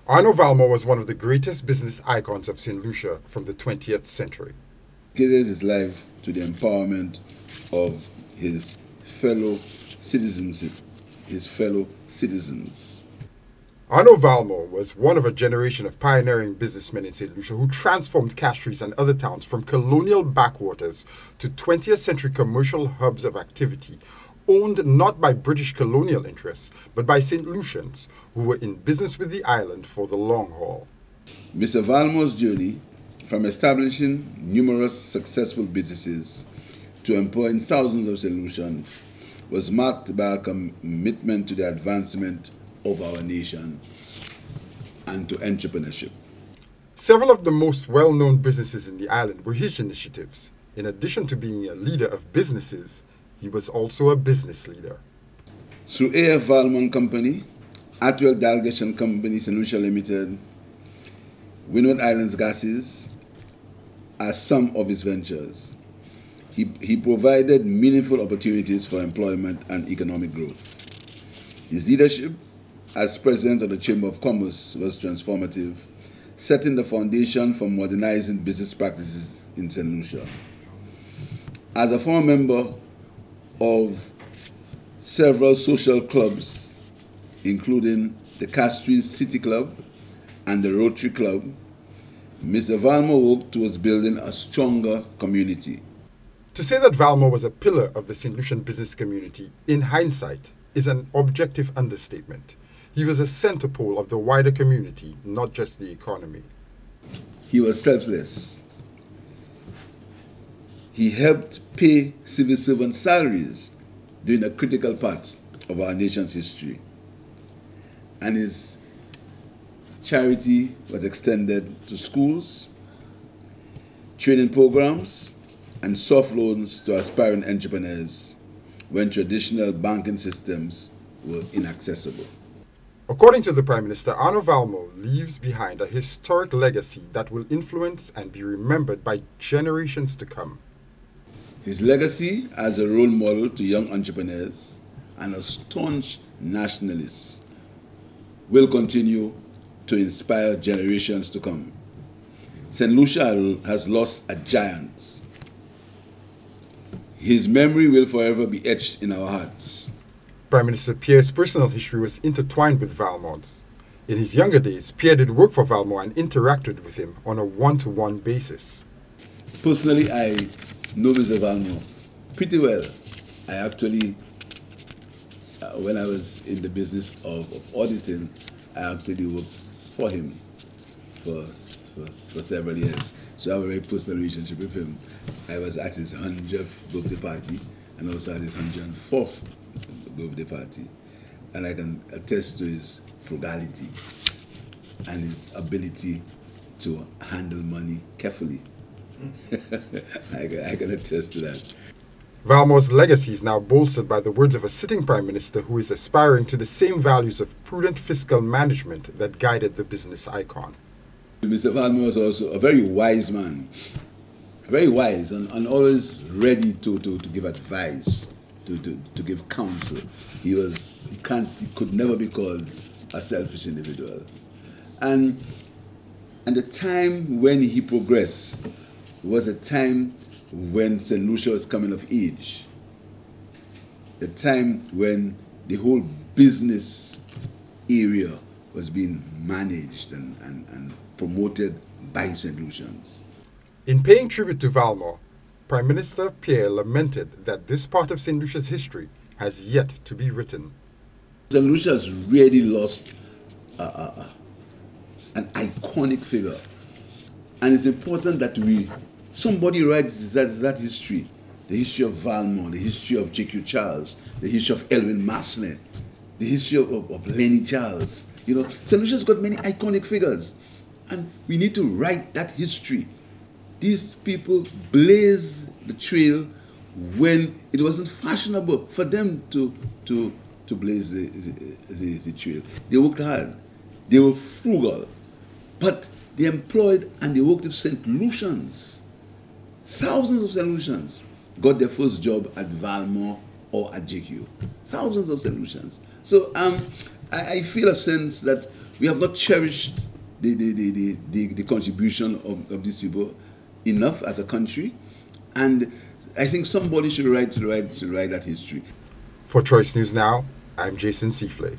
Arnott Valmont was one of the greatest business icons of Saint Lucia from the 20th century. He dedicated his life to the empowerment of his fellow citizens. Arnott Valmont was one of a generation of pioneering businessmen in Saint Lucia who transformed Castries and other towns from colonial backwaters to 20th century commercial hubs of activity, owned not by British colonial interests, but by Saint Lucians who were in business with the island for the long haul. Mr. Valmont's journey from establishing numerous successful businesses to employing thousands of Saint Lucians was marked by a commitment to the advancement of our nation and to entrepreneurship. Several of the most well-known businesses in the island were his initiatives. In addition to being a leader of businesses, he was also a business leader. Through A.F. Valmont Company, Atwell Dalgation Company, Saint Lucia Limited, Windward Islands Gases are some of his ventures. He provided meaningful opportunities for employment and economic growth. His leadership as president of the Chamber of Commerce was transformative, setting the foundation for modernizing business practices in Saint Lucia. As a former member of several social clubs, including the Castries City Club and the Rotary Club, Mr. Valmont worked towards building a stronger community. To say that Valmont was a pillar of the Saint Lucian business community, in hindsight, is an objective understatement. He was a center pole of the wider community, not just the economy. He was selfless. He helped pay civil servant salaries during a critical part of our nation's history. And his charity was extended to schools, training programs, and soft loans to aspiring entrepreneurs when traditional banking systems were inaccessible. According to the Prime Minister, Arnott Valmont leaves behind a historic legacy that will influence and be remembered by generations to come. His legacy as a role model to young entrepreneurs and a staunch nationalist will continue to inspire generations to come. Saint Lucia has lost a giant. His memory will forever be etched in our hearts. Prime Minister Pierre's personal history was intertwined with Valmont's. In his younger days, Pierre did work for Valmont and interacted with him on a one-to-one basis. Personally, I know Mr. Valmont pretty well. I actually, when I was in the business of auditing, I actually worked for him for several years. So I have a very personal relationship with him. I was at his 100th birthday party and also at his 104th birthday party. And I can attest to his frugality and his ability to handle money carefully. I can attest to that. Valmont's legacy is now bolstered by the words of a sitting Prime Minister who is aspiring to the same values of prudent fiscal management that guided the business icon. Mr. Valmont was also a very wise man, very wise and always ready to give advice, to give counsel. He could never be called a selfish individual. And the time when he progressed was a time when Saint Lucia was coming of age, the time when the whole business area was being managed and promoted by Saint Lucians. In paying tribute to Valmont, Prime Minister Pierre lamented that this part of Saint Lucia's history has yet to be written. Saint Lucia has really lost an iconic figure. And it's important that somebody writes that history, the history of Valmont, the history of J.Q. Charles, the history of Elwin Massner, the history of Lenny Charles. You know, Saint Lucia's got many iconic figures. And we need to write that history. These people blazed the trail when it wasn't fashionable for them to blaze the trail. They worked hard. They were frugal. But they employed and they worked with Saint Lucians. Thousands of Saint Lucians got their first job at Valmont or at JQ. Thousands of Saint Lucians. So I feel a sense that We have not cherished the contribution of these people enough as a country, and I think somebody should write that history. For Choice News Now, I'm Jason Seafley.